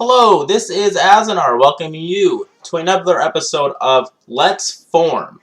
Hello, this is Azanar welcoming you to another episode of Let's Form.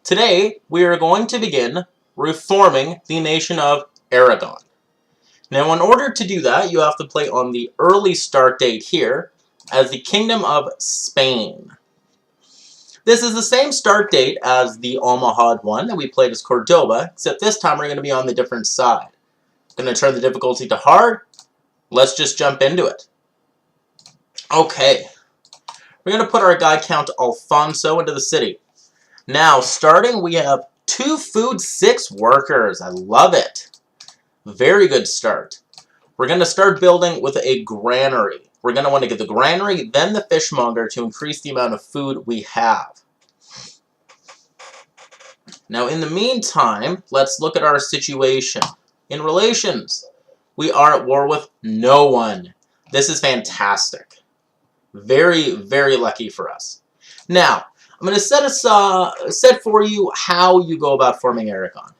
Today, we are going to begin reforming the nation of Aragon. Now, in order to do that, you have to play on the early start date here as the Kingdom of Spain. This is the same start date as the Almohad one that we played as Cordoba, except this time we're going to be on the different side. I'm going to turn the difficulty to hard. Let's just jump into it. Okay, we're going to put our guy Count Alfonso into the city. Now, starting, we have 2 food, 6 workers. I love it. Very good start. We're going to start building with a granary. We're going to want to get the granary, then the fishmonger to increase the amount of food we have. Now, in the meantime, let's look at our situation. In relations, we are at war with no one. This is fantastic. Very, very lucky for us. Now, I'm going to set for you how you go about forming Aragon.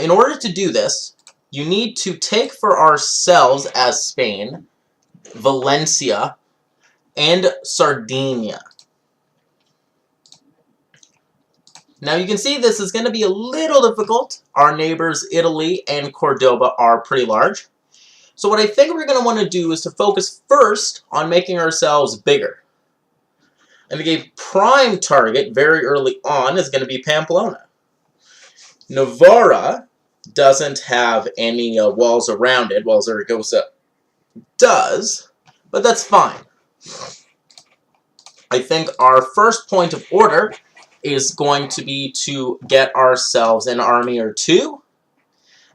In order to do this, you need to take for ourselves as Spain, Valencia, and Sardinia. Now you can see this is going to be a little difficult. Our neighbors Italy and Cordoba are pretty large. So what I think we're going to want to do is to focus first on making ourselves bigger. And a prime target very early on is going to be Pamplona. Navarra doesn't have any walls around it, while Zaragoza does, but that's fine. I think our first point of order is going to be to get ourselves an army or 2,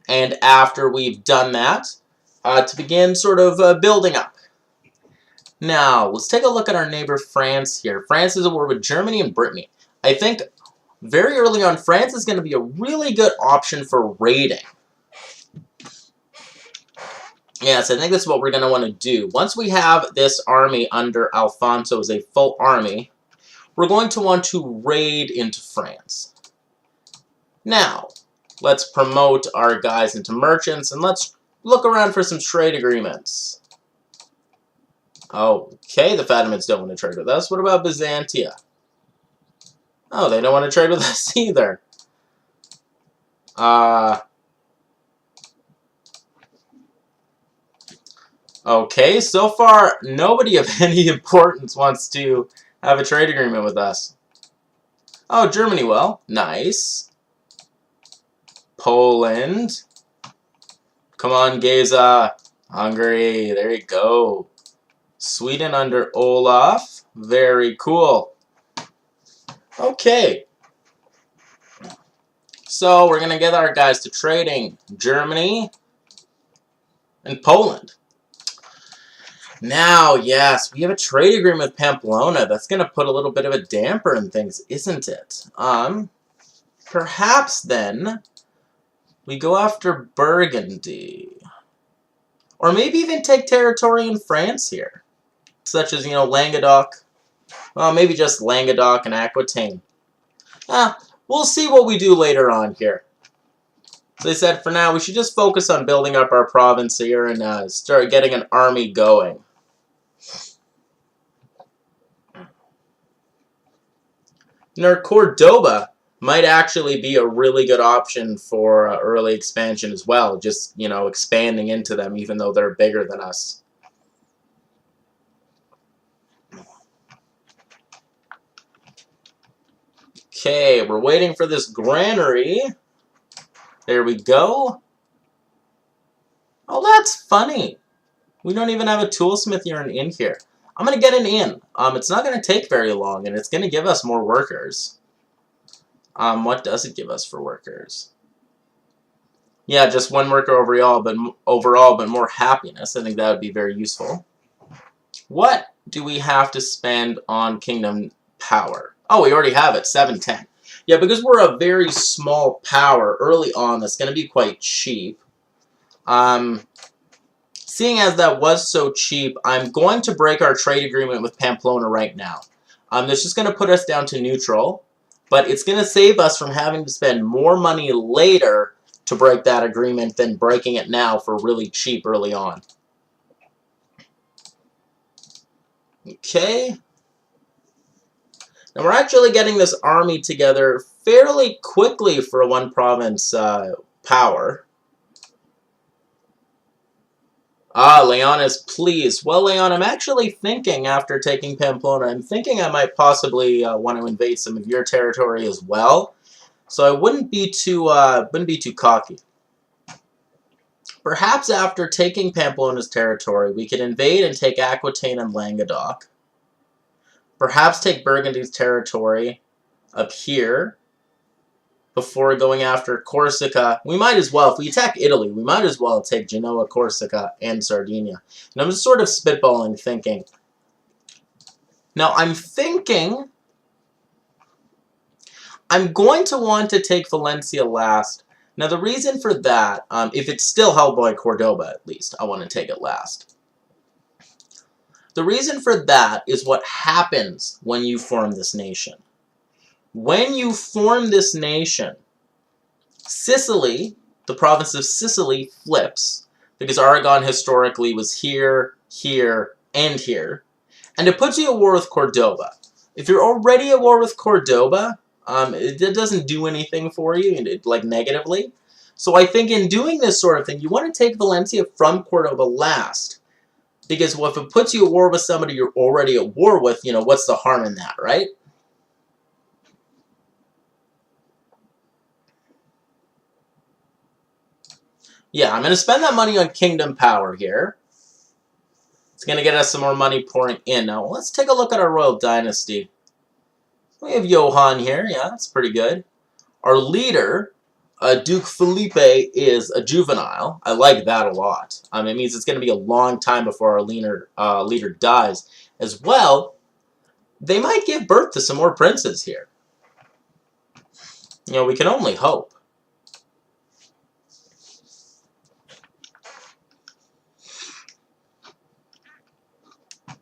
and after we've done that, to begin sort of building up. Now, let's take a look at our neighbor France here. France is at war with Germany and Brittany. I think very early on, France is going to be a really good option for raiding. Yes, I think that's what we're going to want to do. Once we have this army under Alfonso as a full army, we're going to want to raid into France. Now, let's promote our guys into merchants, and let's look around for some trade agreements. Okay, the Fatimids don't want to trade with us. What about Byzantia? Oh, they don't want to trade with us either. Okay, so far, nobody of any importance wants to have a trade agreement with us. Oh, Germany will. Nice. Poland. Come on, Geza. Hungary. There you go. Sweden under Olaf. Very cool. Okay. So, we're going to get our guys to trading. Germany and Poland. Now, yes, we have a trade agreement with Pamplona. That's going to put a little bit of a damper in things, isn't it? Perhaps then we go after Burgundy. Or maybe even take territory in France here. Such as, Languedoc. Well, maybe just Languedoc and Aquitaine. We'll see what we do later on here. As I said, for now, we should just focus on building up our province here and start getting an army going. Now, Cordoba might actually be a really good option for early expansion as well. Just, expanding into them even though they're bigger than us. Okay, we're waiting for this granary. There we go. Oh, that's funny. We don't even have a toolsmith in here. I'm going to get an inn. It's not going to take very long, and it's going to give us more workers. What does it give us for workers? Yeah, just 1 worker overall, but more happiness. I think that would be very useful. What do we have to spend on kingdom power? Oh, we already have it, 710. Yeah, because we're a very small power early on, that's going to be quite cheap. Seeing as that was so cheap, I'm going to break our trade agreement with Pamplona right now. That's just going to put us down to neutral, but it's going to save us from having to spend more money later to break that agreement than breaking it now for really cheap early on. Okay. Now we're actually getting this army together fairly quickly for a one-province power. Ah, Leon is pleased. Well, Leon, I'm actually thinking, after taking Pamplona, I'm thinking I might possibly want to invade some of your territory as well. So I wouldn't be too cocky. Perhaps after taking Pamplona's territory, we could invade and take Aquitaine and Languedoc. Perhaps take Burgundy's territory up here before going after Corsica. We might as well, if we attack Italy, we might as well take Genoa, Corsica, and Sardinia. And I'm just sort of spitballing, thinking. Now, I'm thinking I'm going to want to take Valencia last. Now, the reason for that, if it's still held by Cordoba, at least, I want to take it last. The reason for that is what happens when you form this nation. When you form this nation, Sicily, the province of Sicily, flips, because Aragon historically was here, here, and here, and it puts you at war with Cordoba. If you're already at war with Cordoba, it doesn't do anything for you, like negatively. So I think in doing this sort of thing, you want to take Valencia from Cordoba last. Because if it puts you at war with somebody you're already at war with, you know, what's the harm in that, right? Yeah, I'm going to spend that money on Kingdom Power here. It's going to get us some more money pouring in. Now, let's take a look at our Royal Dynasty. We have Johann here. Yeah, that's pretty good. Our leader, Duke Felipe, is a juvenile. I like that a lot. It means it's going to be a long time before our leader dies. As well, they might give birth to some more princes here. You know, we can only hope.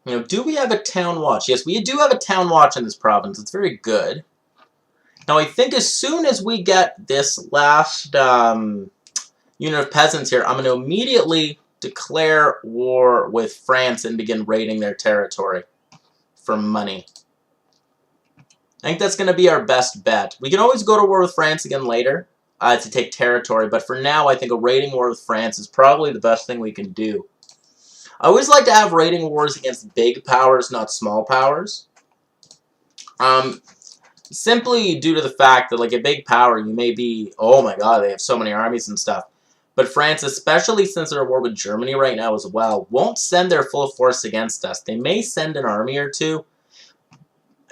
You know, do we have a town watch? Yes, we do have a town watch in this province. It's very good. Now, I think as soon as we get this last unit of peasants here, I'm going to immediately declare war with France and begin raiding their territory for money. I think that's going to be our best bet. We can always go to war with France again later to take territory, but for now, I think a raiding war with France is probably the best thing we can do. I always like to have raiding wars against big powers, not small powers. Simply due to the fact that, like, a big power, you may be, oh my god, they have so many armies and stuff. But France, especially since they're at war with Germany right now as well, won't send their full force against us. They may send an army or two,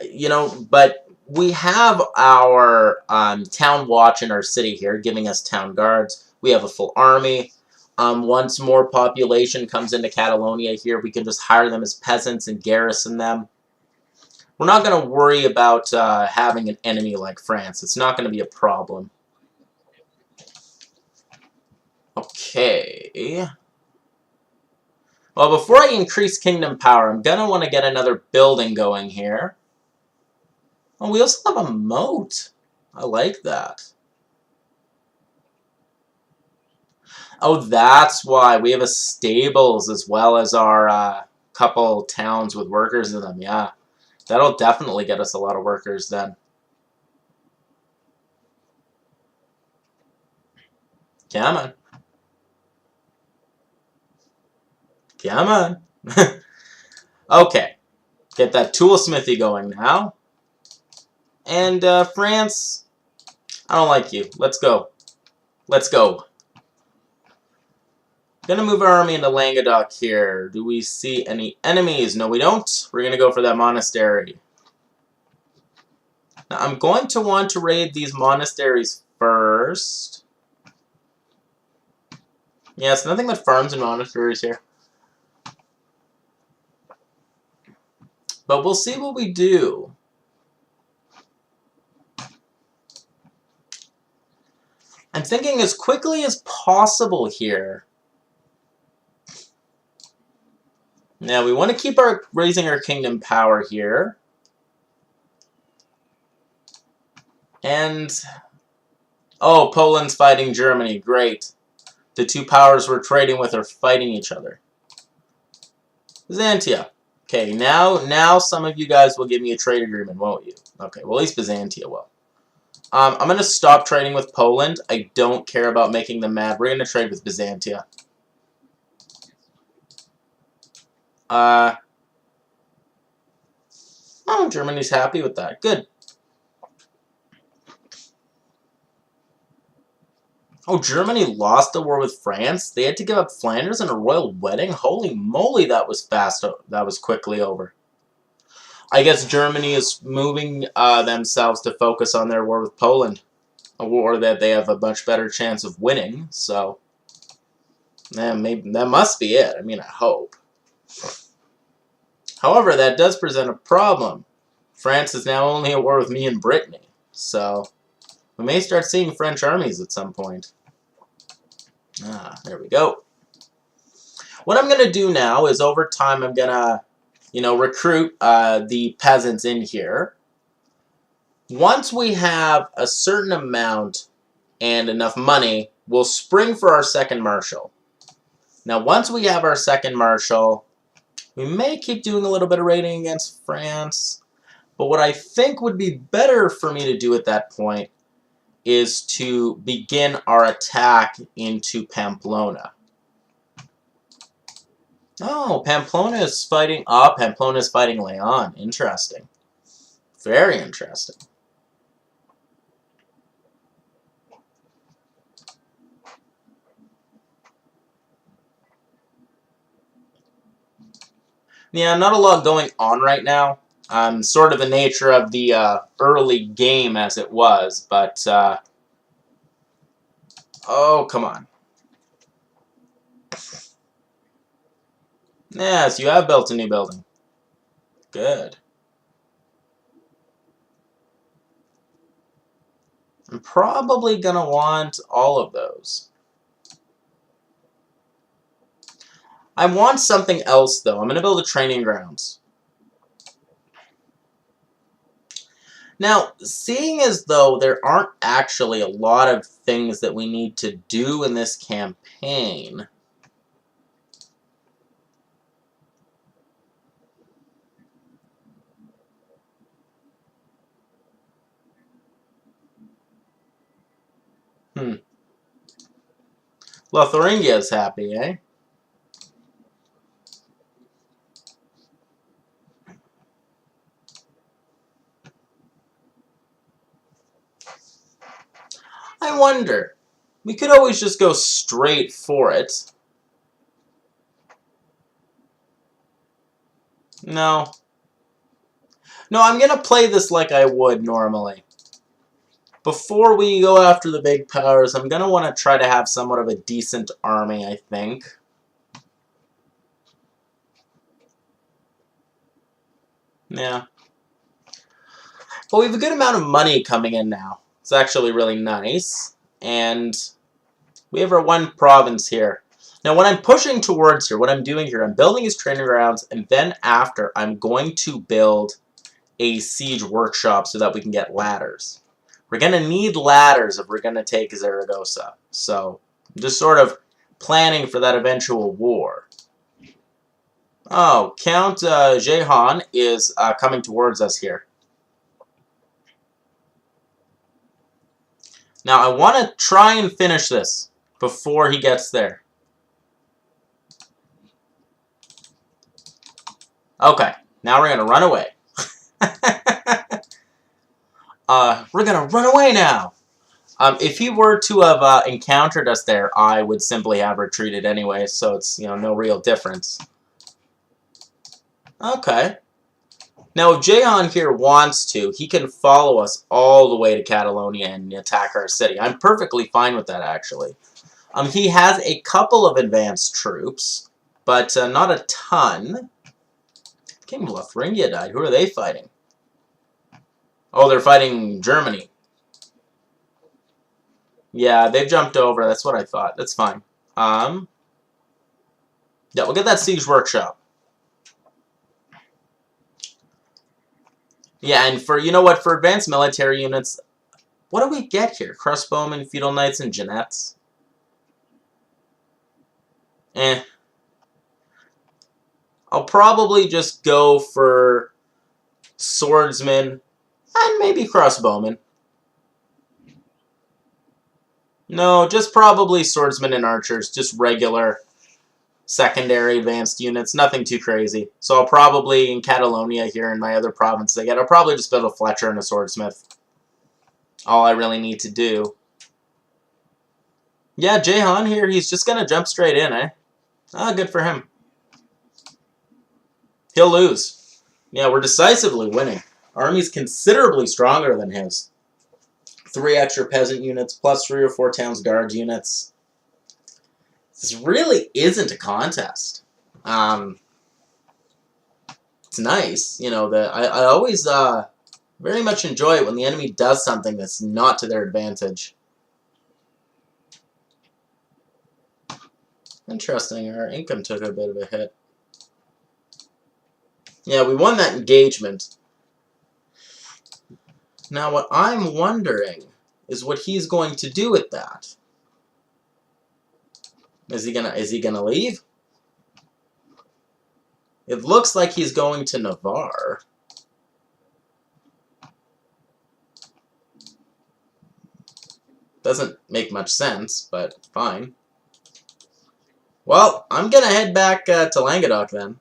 you know, but we have our town watch in our city here, giving us town guards. We have a full army. Once more population comes into Catalonia here, we can just hire them as peasants and garrison them. We're not going to worry about having an enemy like France. It's not going to be a problem. Okay. Well, before I increase kingdom power, I'm going to want to get another building going here. Oh, we also have a moat. I like that. Oh, that's why. We have a stables as well as our couple towns with workers in them. Yeah, that'll definitely get us a lot of workers then. Come on. Come on. Okay. Get that toolsmithy going now. And France, I don't like you. Let's go. Let's go. Gonna move our army into Languedoc here. Do we see any enemies? No, we don't. We're gonna go for that monastery. Now, I'm going to want to raid these monasteries first. Yes, nothing but farms and monasteries here. But we'll see what we do. I'm thinking as quickly as possible here. Now, we want to keep raising our kingdom power here. And, oh, Poland's fighting Germany. Great. The two powers we're trading with are fighting each other. Byzantia. Okay, now some of you guys will give me a trade agreement, won't you? Okay, well, at least Byzantia will. I'm going to stop trading with Poland. I don't care about making them mad. We're going to trade with Byzantia. Oh, Germany's happy with that. Good. Oh, Germany lost the war with France? They had to give up Flanders and a royal wedding? Holy moly, that was fast. That was quickly over. I guess Germany is moving themselves to focus on their war with Poland. A war that they have a much better chance of winning, so... Yeah, maybe that must be it. I mean, I hope. However, that does present a problem. France is now only at war with me and Brittany, so... We may start seeing French armies at some point. Ah, there we go. What I'm going to do now is over time I'm going to, recruit the peasants in here. Once we have a certain amount and enough money, we'll spring for our second marshal. Now, once we have our second marshal, we may keep doing a little bit of raiding against France. But what I think would be better for me to do at that point is to begin our attack into Pamplona. Oh, Pamplona is fighting... Oh, Pamplona is fighting Leon. Interesting. Very interesting. Yeah, not a lot going on right now. Sort of the nature of the early game as it was, but... oh, come on. Yes, you have built a new building. Good. I'm probably going to want all of those. I want something else, though. I'm going to build a training grounds. Now, seeing as though there aren't actually a lot of things that we need to do in this campaign... Lotharingia is happy, eh? I wonder. We could always just go straight for it. No. No, I'm going to play this like I would normally. Before we go after the big powers, I'm going to want to try to have somewhat of a decent army, I think. Yeah. But we have a good amount of money coming in now. It's actually really nice. And we have our one province here. Now, what I'm pushing towards here, what I'm doing here, I'm building his training grounds, and then after, I'm going to build a siege workshop so that we can get ladders. We're going to need ladders if we're going to take Zaragoza. So, I'm just sort of planning for that eventual war. Oh, Count Jehan is coming towards us here. Now, I want to try and finish this before he gets there. Okay, now we're going to run away. We're going to run away now. If he were to have encountered us there, I would simply have retreated anyway, so it's, no real difference. Okay. Now, if Jehan here wants to, he can follow us all the way to Catalonia and attack our city. I'm perfectly fine with that, actually. He has a couple of advanced troops, but not a ton. King of Lotharingia died. Who are they fighting? Oh, they're fighting Germany. Yeah, they've jumped over. That's what I thought. That's fine. Yeah, we'll get that siege workshop. Yeah, and for, for advanced military units, what do we get here? Crossbowmen, feudal knights, and Jeannettes? I'll probably just go for swordsman and maybe crossbowman. No, just probably swordsmen and archers, just regular secondary advanced units, nothing too crazy. So I'll probably, in Catalonia here in my other province I'll probably just build a Fletcher and a swordsmith. All I really need to do. Yeah, Jehan here, he's just going to jump straight in, eh? Ah, good for him. He'll lose. Yeah, we're decisively winning. Army's considerably stronger than his. 3 extra peasant units, plus 3 or 4 towns guard units. This really isn't a contest. It's nice, you know. I always very much enjoy it when the enemy does something that's not to their advantage. Interesting. Our income took a bit of a hit. Yeah, we won that engagement. Now, what I'm wondering is what he's going to do with that. Is he gonna leave? It looks like he's going to Navarre. Doesn't make much sense, but fine. Well, I'm gonna head back to Languedoc then.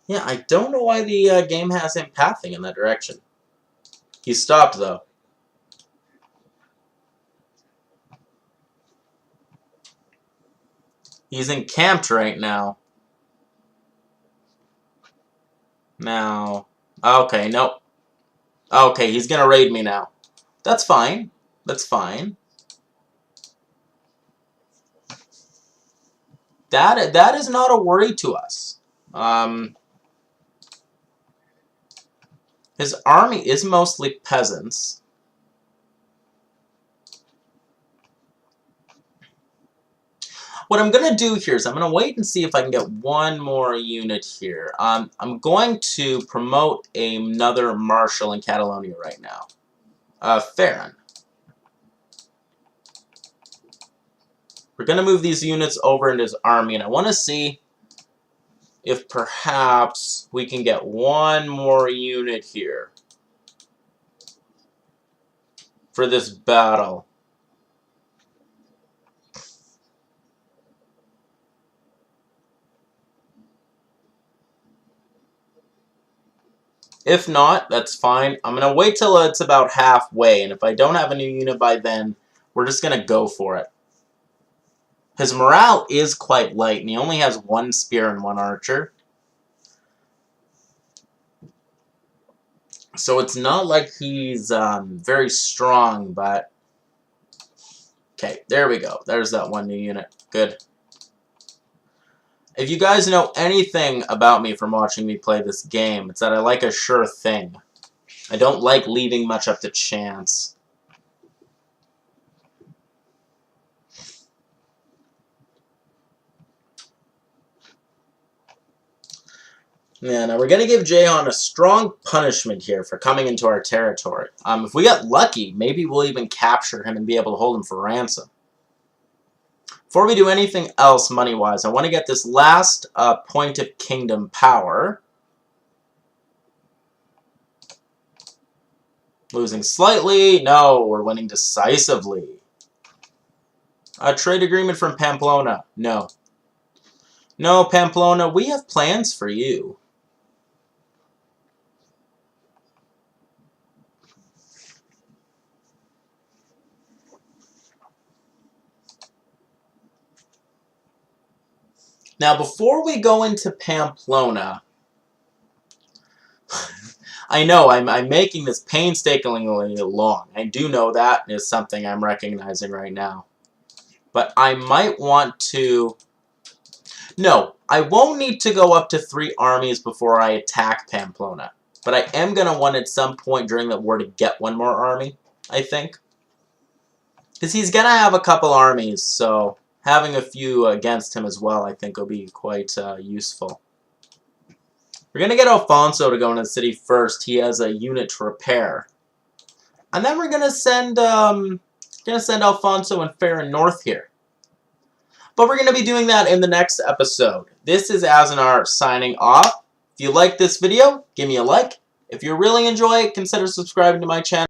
Yeah, I don't know why the game has him pathing in that direction. He stopped, though. He's encamped right now. Now, okay, nope. Okay, he's gonna raid me now. That's fine. That's fine. That is not a worry to us. His army is mostly peasants. What I'm going to do here is I'm going to wait and see if I can get one more unit here. I'm going to promote another marshal in Catalonia right now. Farron. We're going to move these units over into his army, and I want to see if perhaps we can get one more unit here for this battle. If not, that's fine. I'm going to wait till it's about halfway, and if I don't have a new unit by then, we're just going to go for it. His morale is quite light, and he only has 1 spear and 1 archer. So it's not like he's very strong, but... Okay, there we go. There's that 1 new unit. Good. If you guys know anything about me from watching me play this game, it's that I like a sure thing. I don't like leaving much up to chance. Yeah, now we're going to give Jehan a strong punishment here for coming into our territory. If we get lucky, maybe we'll even capture him and be able to hold him for ransom. Before we do anything else money-wise, I want to get this last point of kingdom power. Losing slightly. No, we're winning decisively. A trade agreement from Pamplona. No. No, Pamplona, we have plans for you. Now, before we go into Pamplona, I know I'm making this painstakingly long. I do know that is something I'm recognizing right now. But I might want to... No, I won't need to go up to 3 armies before I attack Pamplona. But I am going to want at some point during the war to get 1 more army, I think. Because he's going to have a couple armies, so... having a few against him as well, I think, will be quite useful. We're going to get Alfonso to go into the city first. He has a unit to repair. And then we're going to send Alfonso and Farron north here. But we're going to be doing that in the next episode. This is Azanar signing off. If you like this video, give me a like. If you really enjoy it, consider subscribing to my channel.